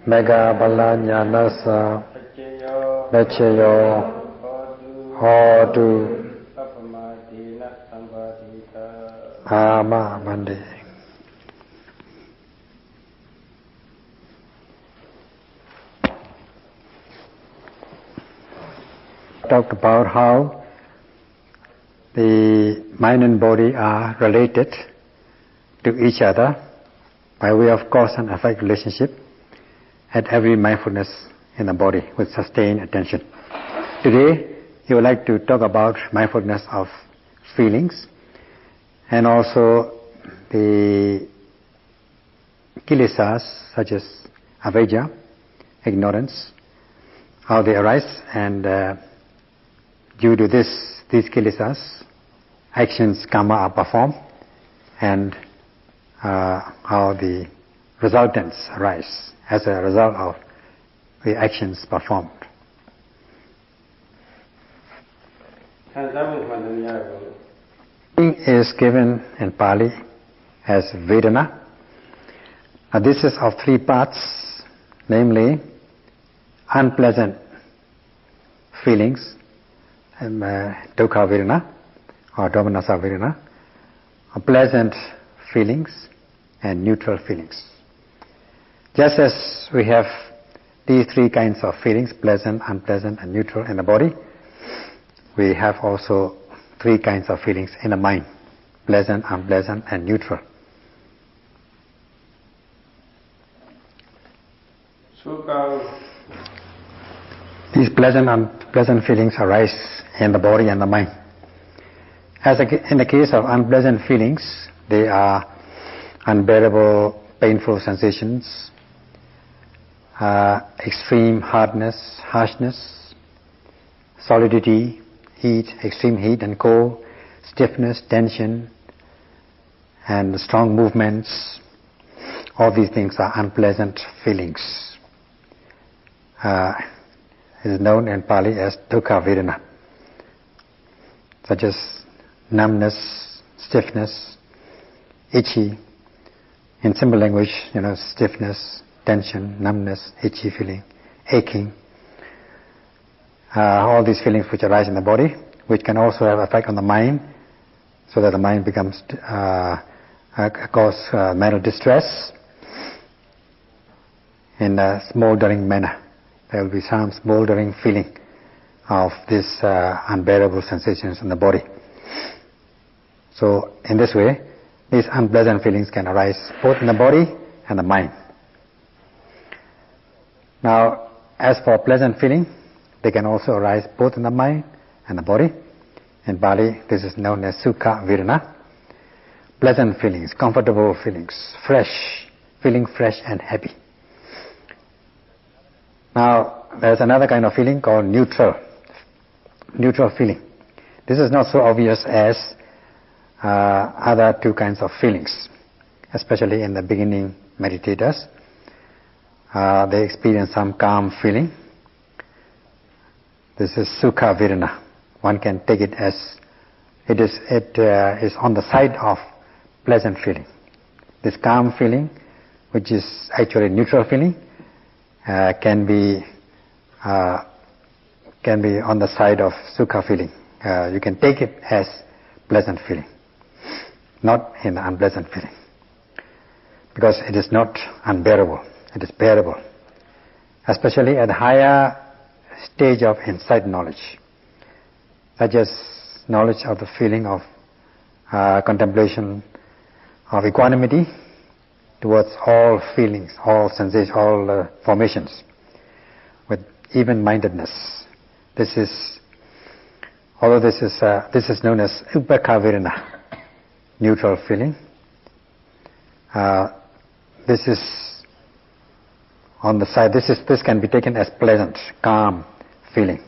Mega Balanyanasa Mecheyo Hodu Ama Mandi. Talked about how the mind and body are related to each other by way of cause and effect relationship at every mindfulness in the body with sustained attention. Today, you would like to talk about mindfulness of feelings and also the kilesas such as avijja, ignorance, how they arise, and due to these kilesas, actions, karma are performed, and how the resultants arise as a result of the actions performed. Feeling is given in Pali as Vedana. Now this is of three parts, namely unpleasant feelings, Dukkha Vedana or Domanassa Vedana, pleasant feelings and neutral feelings. Just as we have these three kinds of feelings, pleasant, unpleasant and neutral in the body, we have also three kinds of feelings in the mind, pleasant, unpleasant and neutral. These pleasant and unpleasant feelings arise in the body and the mind. As in the case of unpleasant feelings, they are unbearable, painful sensations, extreme hardness, harshness, solidity, heat, extreme heat and cold, stiffness, tension, and strong movements. All these things are unpleasant feelings. It is known in Pali as Dukkha Vedana, such as numbness, stiffness, itchy. In simple language, stiffness, tension, numbness, itchy feeling, aching. All these feelings which arise in the body, which can also have effect on the mind, so that the mind becomes cause mental distress in a smoldering manner. There will be some smoldering feeling of these unbearable sensations in the body. So in this way, these unpleasant feelings can arise both in the body and the mind. Now, as for pleasant feeling, they can also arise both in the mind and the body. In Pali, this is known as Sukha Vedana. Pleasant feelings, comfortable feelings, feeling fresh and happy. Now, there's another kind of feeling called neutral feeling. This is not so obvious as other two kinds of feelings, especially in the beginning meditators. They experience some calm feeling. This is Sukha Vedana. One can take it as it is on the side of pleasant feeling. This calm feeling, which is actually neutral feeling, can be on the side of Sukha feeling. You can take it as pleasant feeling, not in unpleasant feeling, because it is not unbearable, it is bearable, especially at higher stage of insight knowledge, such as knowledge of the feeling of contemplation of equanimity towards all feelings, all sensations, all formations, with even-mindedness. This is known as Upekkha Vedana, neutral feeling. This is on the side. This can be taken as pleasant, calm feeling,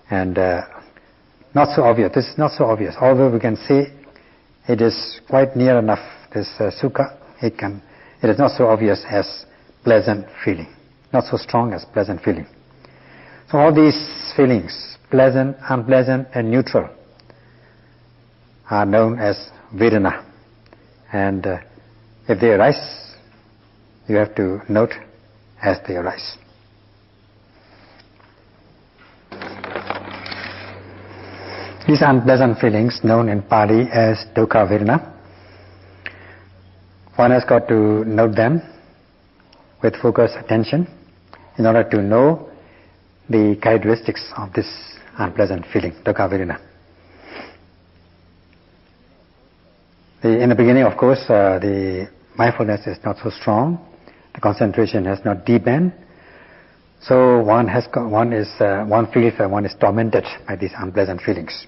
and not so obvious. This is not so obvious. Although we can see it is quite near enough. This Sukha, it is not so obvious as pleasant feeling, not so strong as pleasant feeling. So all these feelings, pleasant, unpleasant and neutral, are known as Vedana. And if they arise, you have to note as they arise. These unpleasant feelings, known in Pali as dukkha vedana, one has got to note them with focused attention in order to know the characteristics of this unpleasant feeling, dukkha vedana. In the beginning, of course, the mindfulness is not so strong, the concentration has not deepened, so one feels that one is tormented by these unpleasant feelings.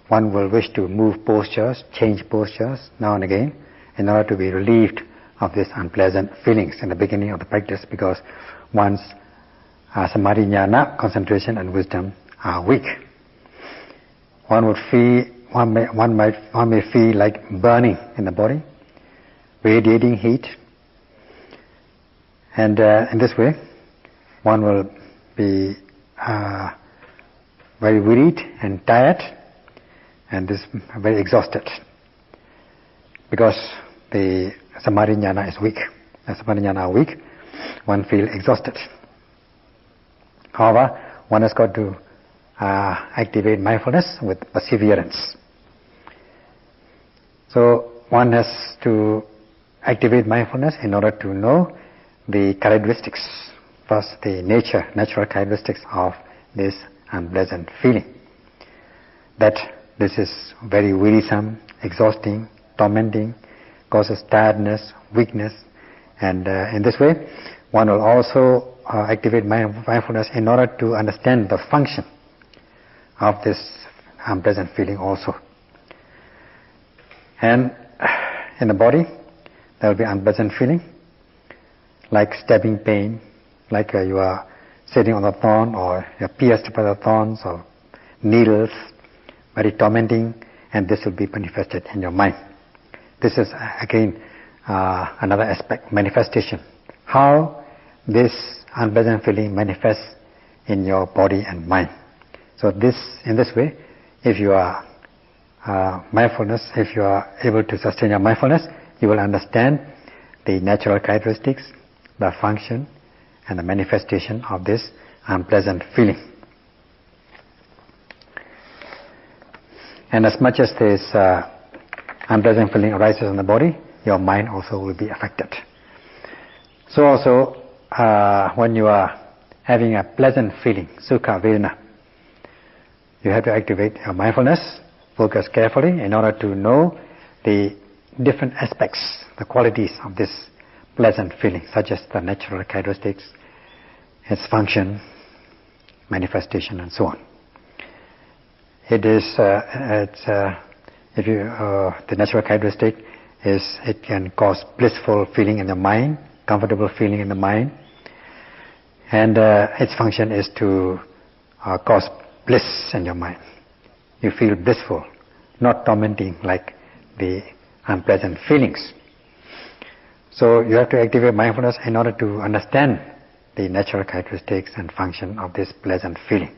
One will wish to move postures, change postures now and again, in order to be relieved of these unpleasant feelings in the beginning of the practice, because one's samadhi jnana, concentration and wisdom are weak. One may feel like burning in the body, radiating heat, and in this way one will be very wearied and tired, and very exhausted, because the samadhi jnana is weak. As samadhi jnana are weak, one feels exhausted. However, one has got to activate mindfulness with perseverance. So one has to activate mindfulness in order to know the characteristics, first the natural characteristics of this unpleasant feeling. That this is very wearisome, exhausting, tormenting, causes tiredness, weakness, and in this way one will also activate mindfulness in order to understand the function of this unpleasant feeling also. And in the body there will be unpleasant feeling, like stabbing pain, like you are sitting on a thorn, or you are pierced by the thorns or needles, very tormenting, and this will be manifested in your mind. This is again another aspect, manifestation. How this unpleasant feeling manifests in your body and mind. So in this way, if you are if you are able to sustain your mindfulness, you will understand the natural characteristics, the function, and the manifestation of this unpleasant feeling. And as much as this unpleasant feeling arises in the body, your mind also will be affected. So also, when you are having a pleasant feeling, sukha vedana, you have to activate your mindfulness, focus carefully in order to know the different aspects, the qualities of this pleasant feeling, such as the natural characteristics, its function, manifestation, and so on. It is, the natural characteristic is, it can cause blissful feeling in the mind, comfortable feeling in the mind, and its function is to cause bliss in your mind. You feel blissful, not tormenting like the unpleasant feelings. So you have to activate mindfulness in order to understand the natural characteristics and function of this pleasant feeling.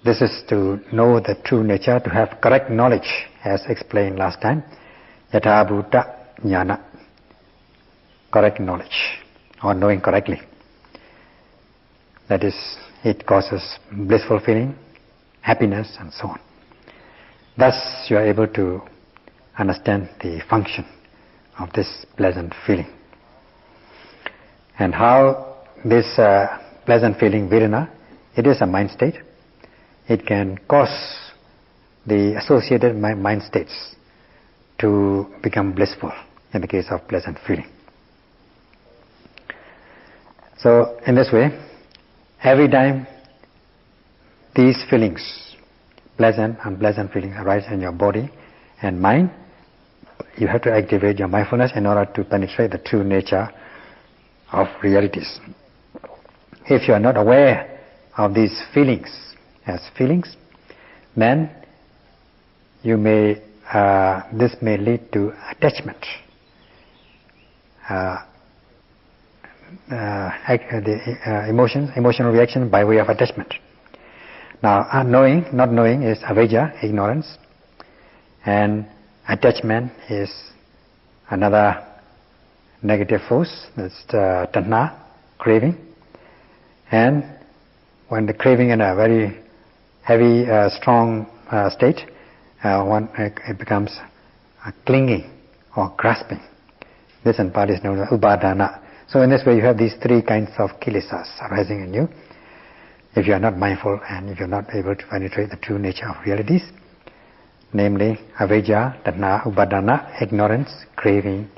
This is to know the true nature, to have correct knowledge, as explained last time. Yatha bhuta jnana, correct knowledge, or knowing correctly. That is, it causes blissful feeling, happiness, and so on. Thus you are able to understand the function of this pleasant feeling. And how this pleasant feeling, vedana, it is a mind state. It can cause the associated mind states to become blissful in the case of pleasant feeling. So in this way, every time these feelings, pleasant, unpleasant feelings, arise in your body and mind, you have to activate your mindfulness in order to penetrate the true nature of realities. If you are not aware of these feelings as feelings, then you may this may lead to attachment, emotional reaction by way of attachment. Now, not knowing is avijja, ignorance, and attachment is another negative force, that's tanha, craving. And when the craving in a very heavy, strong state, it becomes clinging or grasping. This in Pali is known as upadana. So in this way you have these three kinds of kilesas arising in you. If you are not mindful and if you are not able to penetrate the true nature of realities, namely avijja, tanha, upadana, ignorance, craving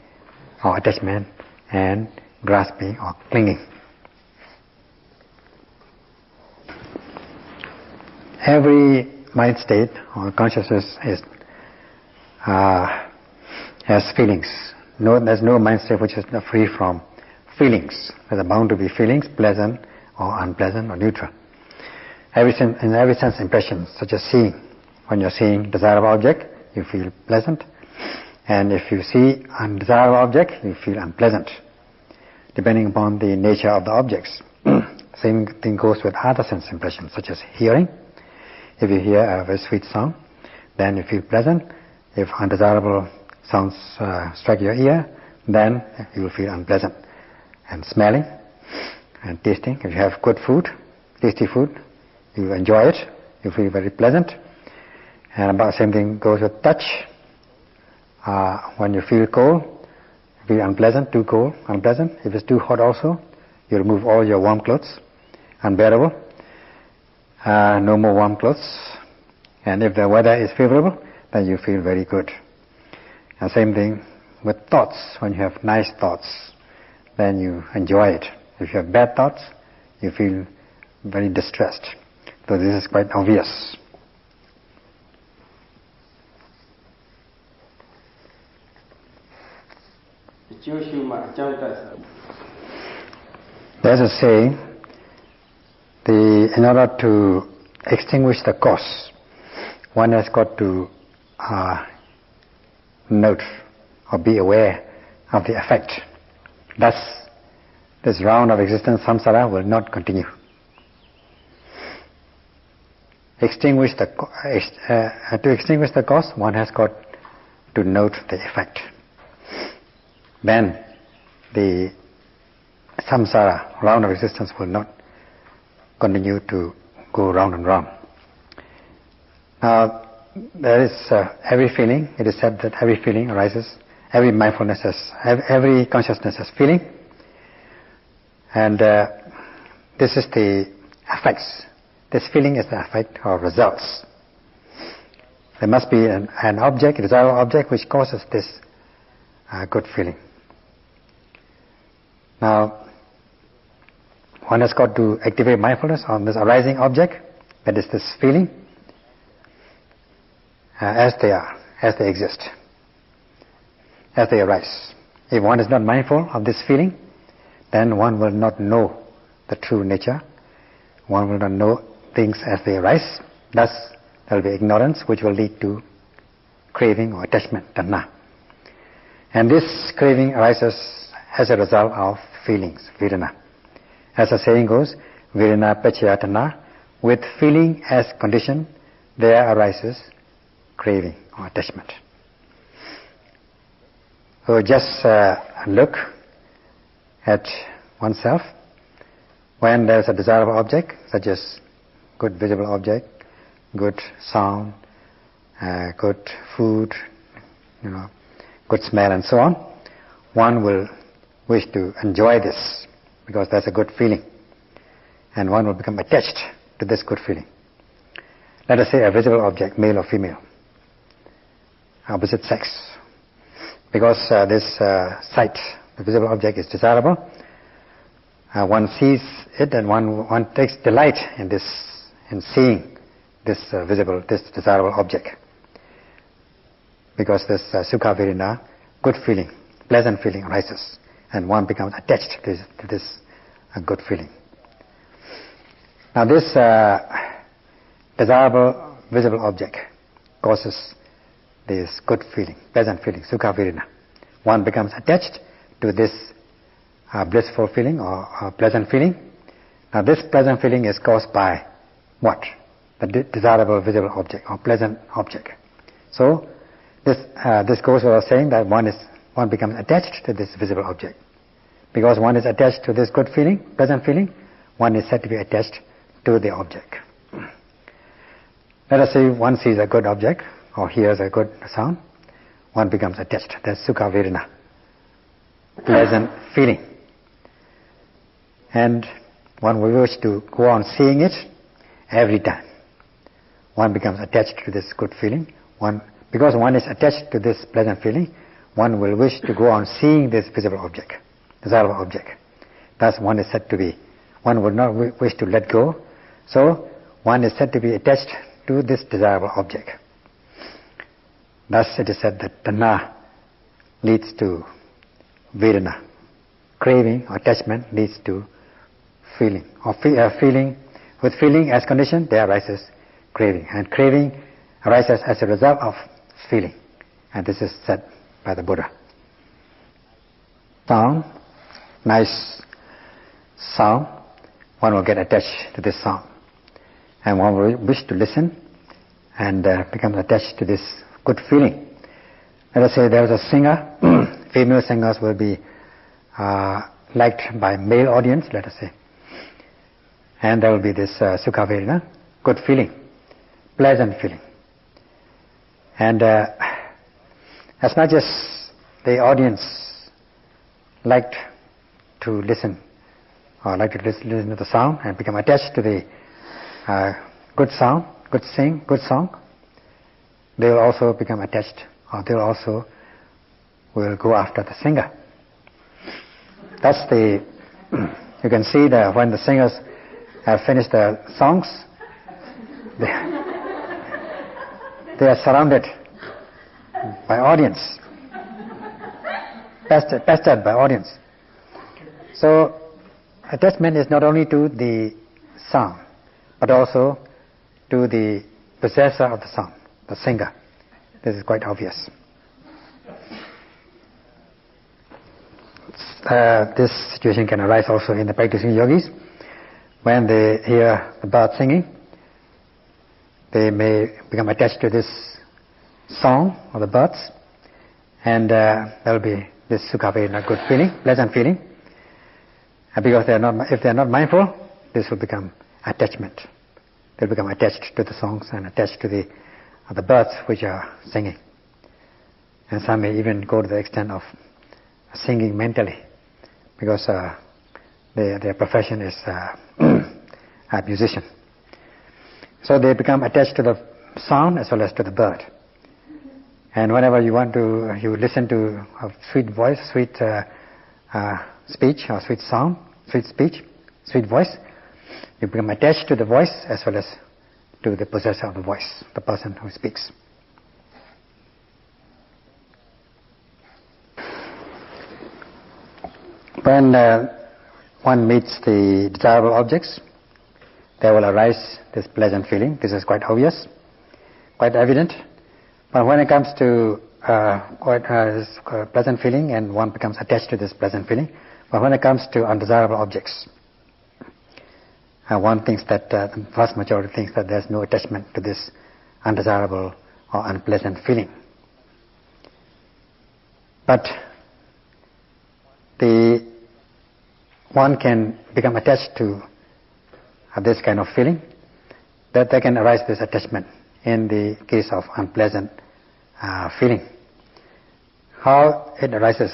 or attachment, and grasping or clinging. Every mind state or consciousness has feelings. There's no mind state which is free from feelings. There are bound to be feelings, pleasant or unpleasant or neutral. In every sense impression, such as seeing. When you're seeing desirable object, you feel pleasant. And if you see undesirable object, you feel unpleasant, depending upon the nature of the objects. Same thing goes with other sense impressions, such as hearing. If you hear a very sweet sound, then you feel pleasant. If undesirable sounds strike your ear, then you will feel unpleasant. And smelling and tasting. If you have good food, tasty food, you enjoy it, you feel very pleasant. And about the same thing goes with touch. When you feel cold, you feel unpleasant, too cold, unpleasant. If it's too hot also, you remove all your warm clothes, unbearable. No more warm clothes. And if the weather is favorable, then you feel very good. And same thing with thoughts. When you have nice thoughts, then you enjoy it. If you have bad thoughts, you feel very distressed. So this is quite obvious. There's a saying, in order to extinguish the cause, one has got to note or be aware of the effect. Thus, this round of existence, samsara, will not continue. To extinguish the cause, one has got to note the effect. Then the samsara, round of existence, will not continue to go round and round. Now, there is every feeling. It is said that every feeling arises, every mindfulness every consciousness has feeling, and this is the effects. This feeling is the effect or results. There must be an object, a desirable object, which causes this good feeling. Now, one has got to activate mindfulness on this arising object, that is this feeling, as they are, as they exist, as they arise. If one is not mindful of this feeling, then one will not know the true nature. One will not know things as they arise. Thus, there will be ignorance, which will lead to craving or attachment, tanha. And this craving arises as a result of feelings, vedana. As the saying goes, vedana paccaya tanha, with feeling as condition, there arises craving or attachment. So just look at oneself. When there is a desirable object, such as good visible object, good sound, good food, good smell and so on, one will wish to enjoy this because that's a good feeling, and one will become attached to this good feeling. Let us say a visible object, male or female, opposite sex. Because this sight, the visible object, is desirable, one sees it and one takes delight in seeing this desirable object. Because this sukha vedana, good feeling, pleasant feeling arises, and one becomes attached to this good feeling. Now this desirable visible object causes this good feeling, pleasant feeling, sukha vedana. One becomes attached to this blissful feeling or pleasant feeling. Now this pleasant feeling is caused by what? The desirable visible object or pleasant object. So this goes without saying that one is one becomes attached to this visible object. Because one is attached to this good feeling, pleasant feeling, one is said to be attached to the object. Let us say one sees a good object or hears a good sound, one becomes attached. That's sukha vedana, pleasant feeling. And one will wish to go on seeing it every time. One becomes attached to this good feeling. Because one is attached to this pleasant feeling, one will wish to go on seeing this visible object, desirable object. Thus one is said to be, one would not wish to let go, so one is said to be attached to this desirable object. Thus it is said that tanha leads to vedana. Craving or attachment leads to feeling. Feeling, with feeling as condition, there arises craving. And craving arises as a result of feeling. And this is said by the Buddha. Sound, nice sound, one will get attached to this sound. And one will wish to listen and become attached to this good feeling. Let us say there is a singer, female singers will be liked by male audience, let us say. And there will be this sukha vedana, good feeling, pleasant feeling. And as much as the audience liked to listen, or like to listen to the sound and become attached to the good sound, good song, they will also become attached, or they will also will go after the singer. That's the, you can see that when the singers have finished their songs, they are surrounded by audience, pestered by audience. So attachment is not only to the sound, but also to the possessor of the sound, the singer. This is quite obvious. This situation can arise also in the practicing yogis. When they hear the bird singing, they may become attached to this song of the birds, and there will be this sukha vedana, good feeling, pleasant feeling. And because if they are not mindful, this will become attachment. They'll become attached to the songs and attached to the birds which are singing. And some may even go to the extent of singing mentally, because their profession is a musician. So they become attached to the sound as well as to the bird. And whenever you listen to a sweet voice, sweet speech, or sweet sound, sweet speech, sweet voice, you become attached to the voice as well as to the possessor of the voice, the person who speaks. When one meets the desirable objects, there will arise this pleasant feeling. This is quite obvious, quite evident. But when it comes to pleasant feeling, and one becomes attached to this pleasant feeling, but when it comes to undesirable objects, one thinks that, the vast majority thinks that there's no attachment to this undesirable or unpleasant feeling. But one can become attached to this kind of feeling, that there can arise this attachment in the case of unpleasant feeling. How it arises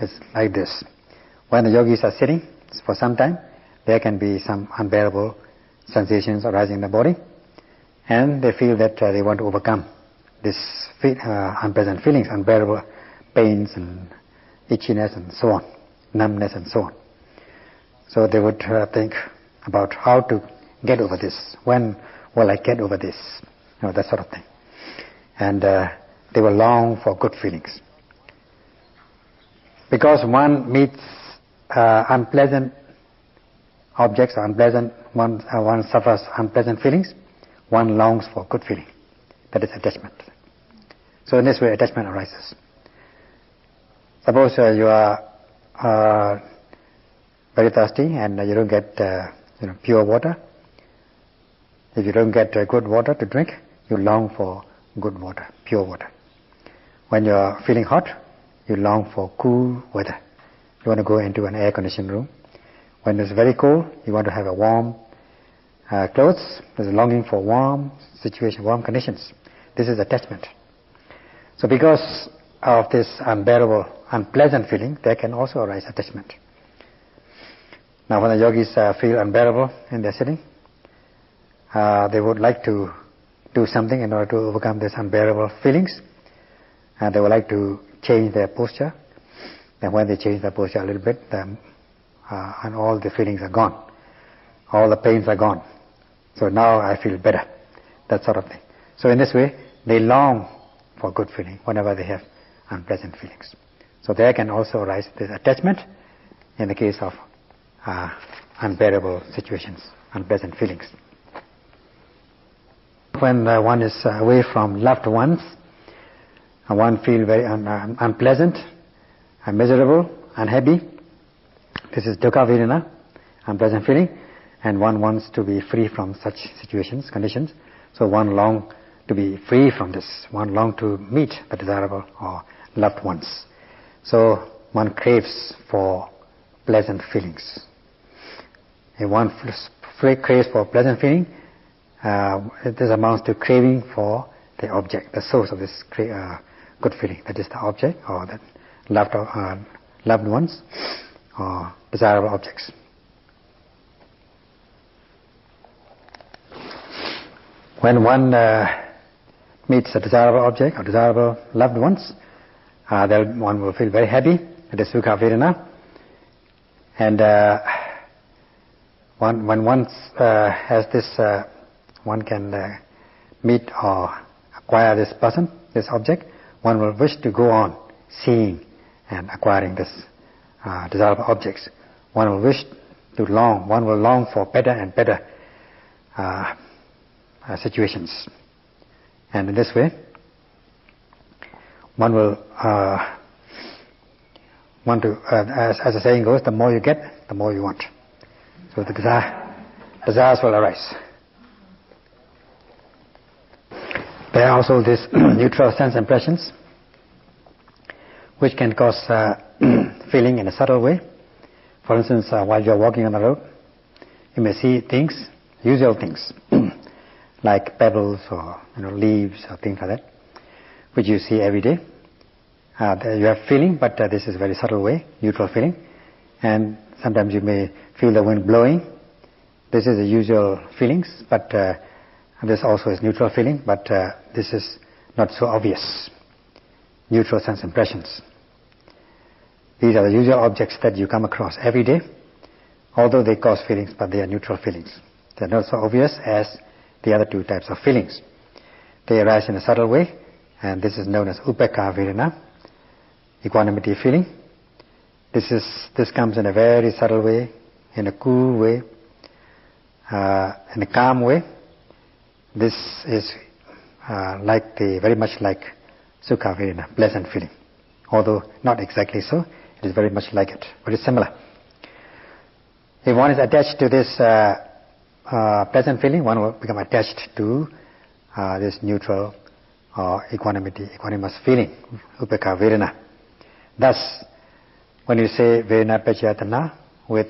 is like this. When the yogis are sitting for some time, there can be some unbearable sensations arising in the body, and they feel that they want to overcome this unpleasant feelings, unbearable pains and itchiness and so on, numbness and so on. So they would think about how to get over this. When will I get over this? That sort of thing. And they will long for good feelings. Because one meets unpleasant objects, one suffers unpleasant feelings, one longs for good feeling. That is attachment. So in this way attachment arises. Suppose you are very thirsty and you don't get pure water. If you don't get good water to drink, you long for good water, pure water. When you are feeling hot, you long for cool weather. You want to go into an air-conditioned room. When it's very cold, you want to have a warm clothes. There's a longing for warm situation, warm conditions. This is attachment. So because of this unbearable, unpleasant feeling, there can also arise attachment. Now when the yogis feel unbearable in their sitting, they would like to do something in order to overcome these unbearable feelings. And they would like to change their posture. And when they change their posture a little bit, and all the feelings are gone. All the pains are gone. So now I feel better. That sort of thing. So in this way, they long for good feeling whenever they have unpleasant feelings. So there can also arise this attachment in the case of unbearable situations, unpleasant feelings. When one is away from loved ones, one feels very unpleasant, miserable, unhappy. This is dukkha vedana, unpleasant feeling, and one wants to be free from such situations, conditions. So one longs to be free from this. One longs to meet the desirable or loved ones. So one craves for pleasant feelings. If one craves for pleasant feeling, this amounts to craving for the object, the source of this good feeling. That is the object or the loved ones or desirable objects. When one meets a desirable object or desirable loved ones, then one will feel very happy. It is sukha vedana. And when one has this, one can meet or acquire this person, this object, one will wish to go on seeing and acquiring this desirable objects. One will wish to long, one will long for better and better situations. And in this way, one will want to, as the saying goes, the more you get, the more you want. So the desires will arise. There are also these neutral sense impressions which can cause feeling in a subtle way. For instance, while you are walking on the road, you may see things, usual things, like pebbles or leaves or things like that, which you see every day. You have feeling, but this is a very subtle way, neutral feeling. And sometimes you may feel the wind blowing. This is the usual feelings, but this also is neutral feeling, but this is not so obvious. Neutral sense impressions. These are the usual objects that you come across every day, although they cause feelings, but they are neutral feelings. They are not so obvious as the other two types of feelings. They arise in a subtle way, and this is known as upekkha vedana, equanimity feeling. This comes in a very subtle way, in a cool way, in a calm way. This is very much like sukha vedana, pleasant feeling. Although not exactly so, it is very much like it, very similar. If one is attached to this pleasant feeling, one will become attached to this neutral or equanimous feeling, upekkha vedana. Thus, when you say vedana pachayatana, with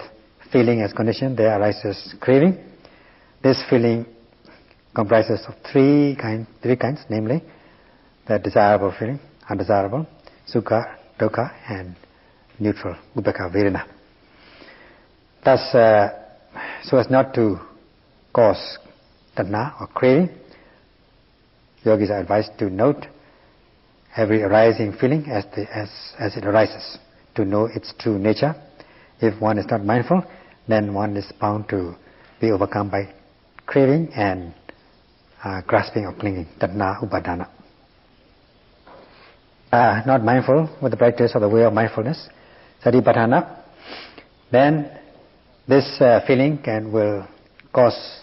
feeling as condition, there arises craving. This feeling comprises of three kinds, namely the desirable feeling, undesirable, sukha, dukkha, and neutral, upekkha vedana. Thus, so as not to cause tanha or craving, yogis are advised to note every arising feeling as it arises, to know its true nature. If one is not mindful, then one is bound to be overcome by craving and grasping or clinging, tanha upadana. Not mindful with the practice of the way of mindfulness, satipatthana, then this feeling will cause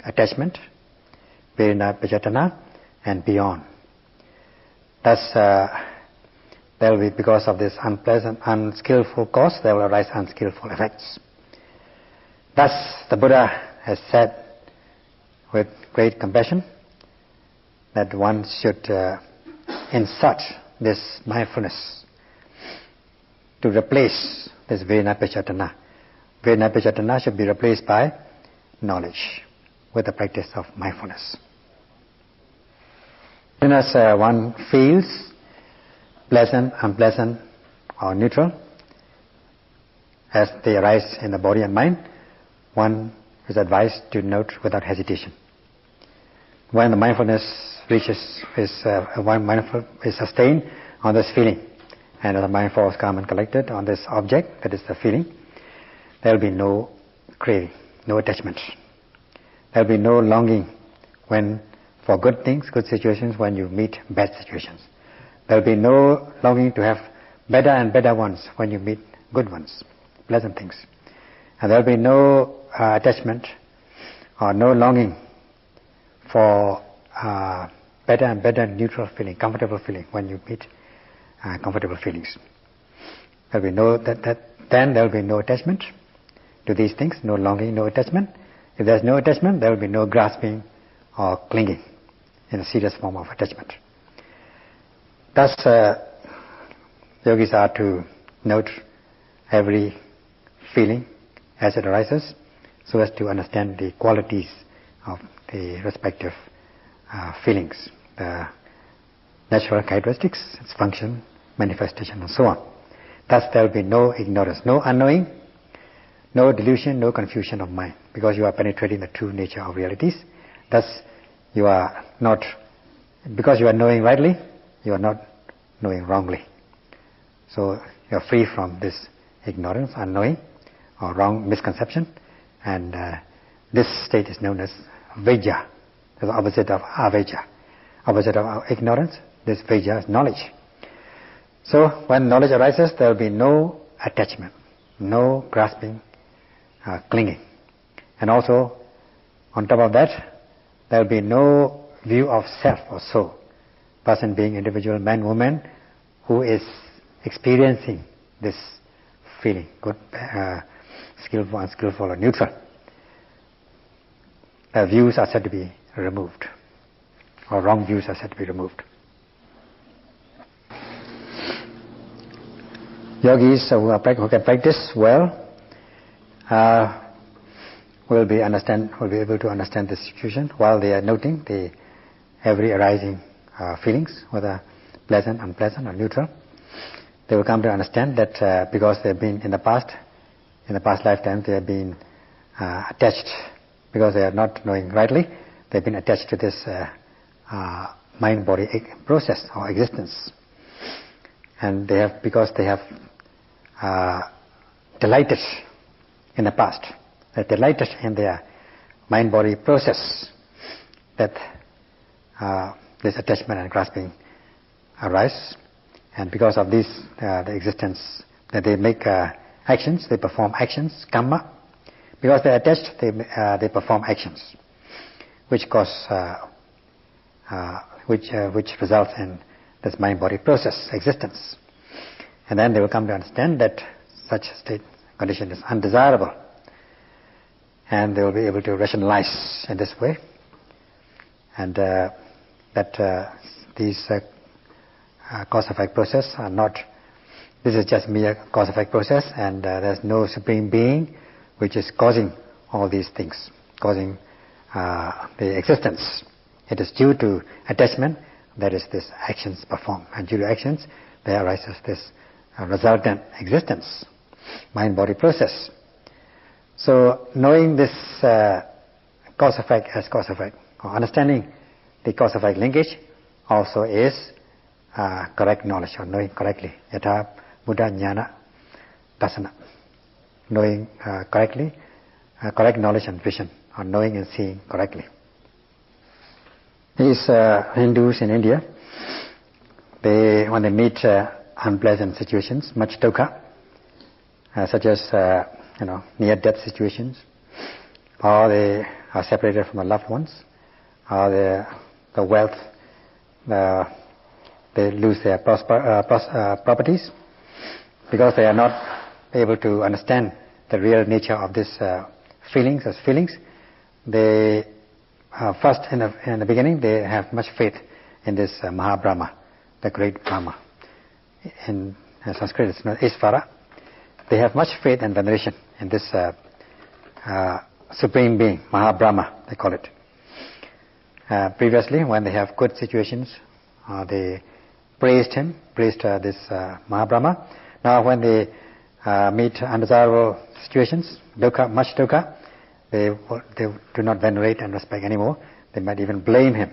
attachment, vedana pachayatana, and beyond. Thus, there will be, because of this unpleasant, unskillful cause, there will arise unskillful effects. Thus, the Buddha has said with great compassion that one should insert this mindfulness to replace this Vedana-Pachatana. Vedana-Pachatana should be replaced by knowledge with the practice of mindfulness. As soon as one feels pleasant, unpleasant or neutral, as they arise in the body and mind, one is advised to note without hesitation. When the mindfulness mindful is sustained on this feeling, and the mind falls calm and collected on this object, that is the feeling, there will be no craving, no attachment. There will be no longing for good things, good situations, when you meet bad situations. There will be no longing to have better and better ones when you meet good ones, pleasant things. And there will be no attachment or no longing for better and better neutral feeling, comfortable feeling when you meet comfortable feelings. There will be then there will be no attachment to these things, no longing, no attachment. If there is no attachment, there will be no grasping or clinging in a serious form of attachment. Thus, yogis are to note every feeling as it arises, so as to understand the qualities of the respective feelings, the natural characteristics, its function, manifestation, and so on. Thus, there will be no ignorance, no unknowing, no delusion, no confusion of mind, because you are penetrating the true nature of realities. Thus, you are not, because you are knowing rightly, you are not knowing wrongly. So, you are free from this ignorance, unknowing, or wrong misconception, and this state is known as Vijja, the opposite of Avijja. Opposite of ignorance, this Vijja is knowledge. So, when knowledge arises, there will be no attachment, no grasping, clinging. And also, on top of that, there will be no view of self or soul. Person being individual, man, woman, who is experiencing this feeling, good, skillful, unskillful, or neutral. Views are said to be removed, or wrong views are said to be removed. Yogis who can practice well will be able to understand the situation while they are noting every arising feelings, whether pleasant, unpleasant, or neutral. They will come to understand that because they have been in the past lifetime, they have been attached, because they are not knowing rightly, they have been attached to this mind-body process or existence. And because they have delighted in the past, they delighted in their mind-body process, that this attachment and grasping arise. And because of this, the existence, that they make actions, they perform actions, karma. Because they are attached, they perform actions, which results in this mind-body process, existence. And then they will come to understand that such state condition is undesirable, and they will be able to rationalize in this way, and that these cause-effect process are not. This is just mere cause-effect process, and there is no supreme being which is causing all these things, causing the existence. It is due to attachment that is this actions performed, and due to actions there arises this resultant existence, mind-body process. So, knowing this cause-effect as cause-effect, or understanding the cause-effect linkage, also is correct knowledge, or knowing correctly. Yatha Buddha Jnana Dasana. Knowing correctly, correct knowledge and vision, or knowing and seeing correctly. These Hindus in India, when they meet unpleasant situations, much dukkha, such as near-death situations, or they are separated from the loved ones, or the wealth, they lose their properties, because they are not able to understand the real nature of these feelings as feelings. They first, in the beginning, they have much faith in this Maha Brahma, the great Brahma. And in Sanskrit it's known as Isvara, they have much faith and veneration in this Supreme Being, Mahabrahma, they call it. Previously, when they have good situations, they praised him, praised this Mahabrahma. Now when they meet undesirable situations, dukkha, much dukkha, they do not venerate and respect anymore. They might even blame him.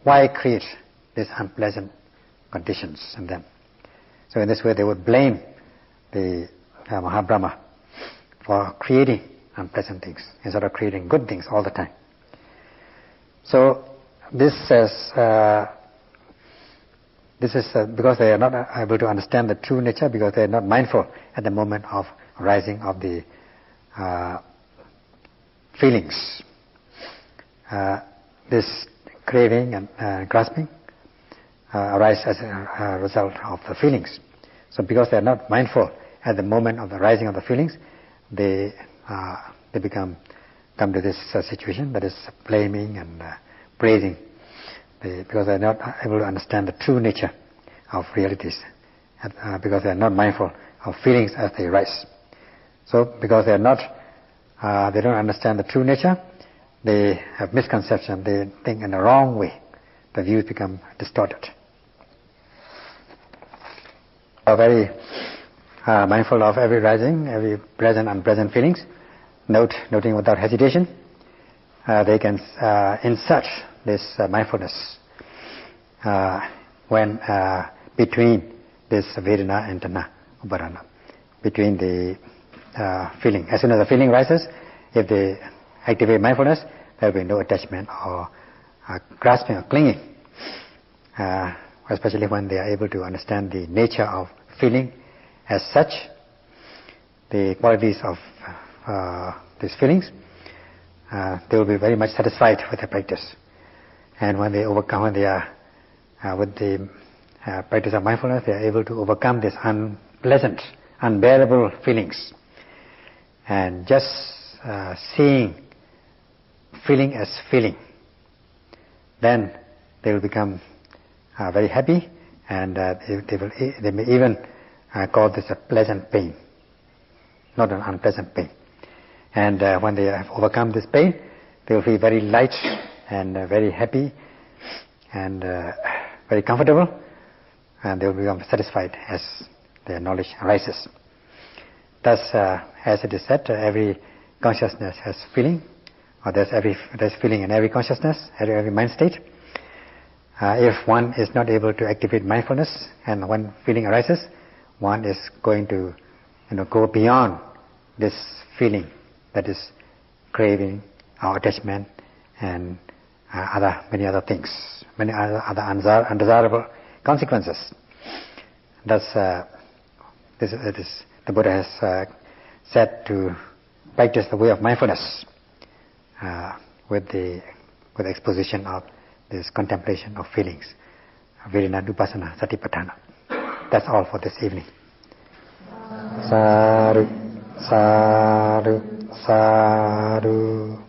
Why create these unpleasant conditions in them? So in this way they would blame the Mahabrahma for creating unpleasant things instead of creating good things all the time. So this is because they are not able to understand the true nature, because they are not mindful at the moment of rising of the feelings. This craving and grasping arise as a result of the feelings. So because they are not mindful at the moment of the rising of the feelings, they come to this situation, that is blaming and praising, because they are not able to understand the true nature of realities, because they are not mindful of feelings as they rise. So because they don't understand the true nature, they have misconception, they think in the wrong way, the views become distorted. Are very mindful of every rising, every present and unpleasant feelings, noting without hesitation, they can insert this mindfulness when between this Vedana and Tanha Upadana, between the feeling. As soon as the feeling rises, if they activate mindfulness, there will be no attachment or grasping or clinging, especially when they are able to understand the nature of feeling as such, the qualities of these feelings, they will be very much satisfied with the practice. And when they are with the practice of mindfulness, they are able to overcome these unpleasant, unbearable feelings, and just seeing feeling as feeling, then they will become very happy, and they may even call this a pleasant pain, not an unpleasant pain. And when they have overcome this pain, they will feel very light and very happy and very comfortable, and they will become satisfied as their knowledge arises. Thus, as it is said, every consciousness has feeling, or there's feeling in every consciousness, every mind state. If one is not able to activate mindfulness, and when feeling arises, one is going to go beyond this feeling, that is craving or attachment and many other things, many other undesirable consequences. Thus, the Buddha has said to practice the way of mindfulness with the exposition of this contemplation of feelings, Virinadupasana Satipatthana. That's all for this evening. Sadhu, sadhu, sadhu.